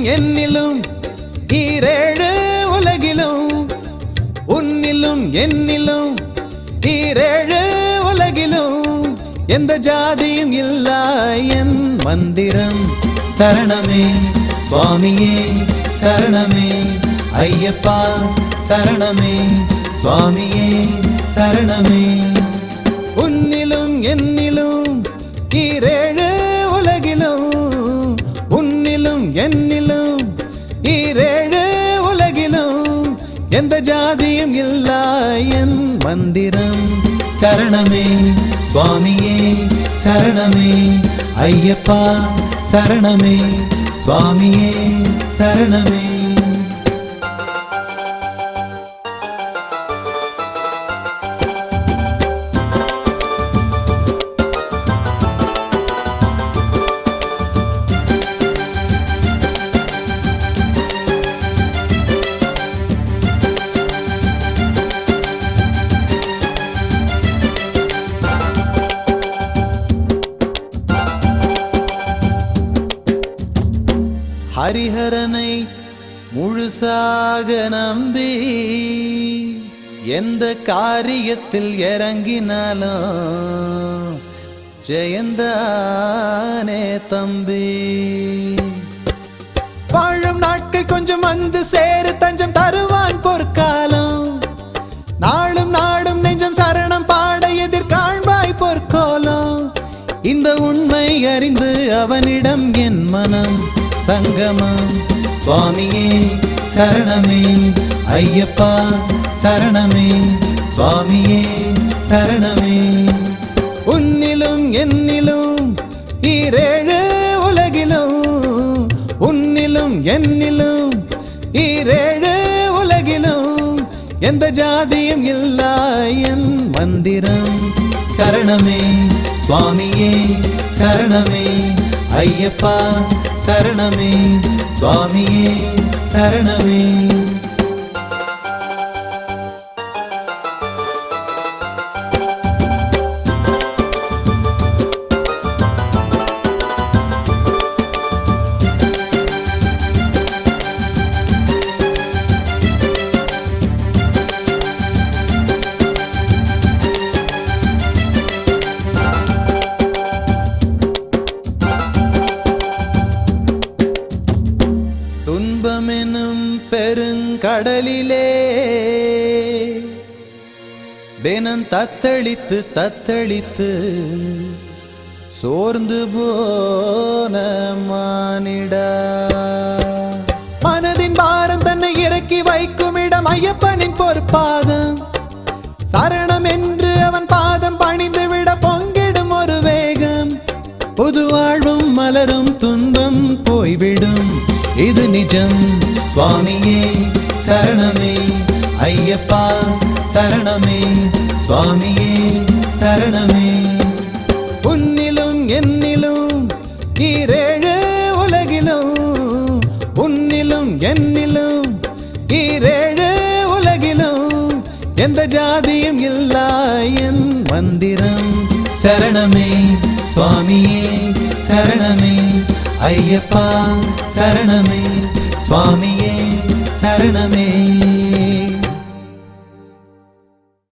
என்னிலும் ஈரேழு உலகிலும் உன்னிலும் என்னிலும் ஈரேழு உலகிலும் எந்த ஜாதியும் இல்லா என் மந்திரம் சரணமே சுவாமியே சரணமே ஐயப்பா சரணமே சுவாமியே சரணமே உன்னிலும் என்னிலும் ஈரேழு உலகிலும் உன்னிலும் என்னிலும் ஈரேழு உலகிலும் எந்த ஜாதியும் இல்லா என் மந்திரம் சரணமே சுவாமியே சரணமே ஐயப்பா சரணமே சுவாமியே சரணமே ஹரிஹரனை முழுசாக நம்பி எந்த காரியத்தில் இறங்கினாலும் ஜெயந்தானே தம்பி வாழும் நாட்கள் கொஞ்சம் வந்து சேரு தஞ்சம் தருவான் பொற்காலம் நாளும் நாடும் நெஞ்சம் சரணம் பாட எதிர்காண்பாய் பொற்கோலம் இந்த உண்மை அறிந்து அவனிடம் என் மனம் சங்கமம் சுவாமியே சரணமே ஐயப்பா சரணமே சுவாமியே சரணமே உன்னிலும் என்னிலும் ஈரேழு உலகிலும் உன்னிலும் என்னிலும் ஈரேழு உலகிலும் எந்த ஜாதியும் இல்லா என் மந்திரம் சரணமே சுவாமியே சரணமே ஐயப்பா சரணமே சுவாமியே சரணமே துன்பமெனும் பெருங்கடலிலே தினம் தத்தளித்து தத்தளித்து சோர்ந்து போன மானிடா மனதின் பாரம் தன்னை இறக்கி வைக்கும் இடம் ஐயப்பனின் பொற்பாதம் சரணம் என்று அவன் பாதம் பணிந்து விட பொங்கிடும் ஒரு வேகம் புது வாழ்வும் மலரும் துன்பம் போய்விடும் இது நிஜம் சுவாமியே சரணமே ஐயப்பா சரணமே சுவாமியே சரணமே உன்னிலும் என்னிலும் ஈரேழு உலகிலும் உன்னிலும் என்னிலும் ஈரேழு உலகிலும் எந்த ஜாதியும் இல்லா என் மந்திரம் சரணமே சுவாமியே சரணமே ஐயப்பா சரணமே சுவாமியே சரணமே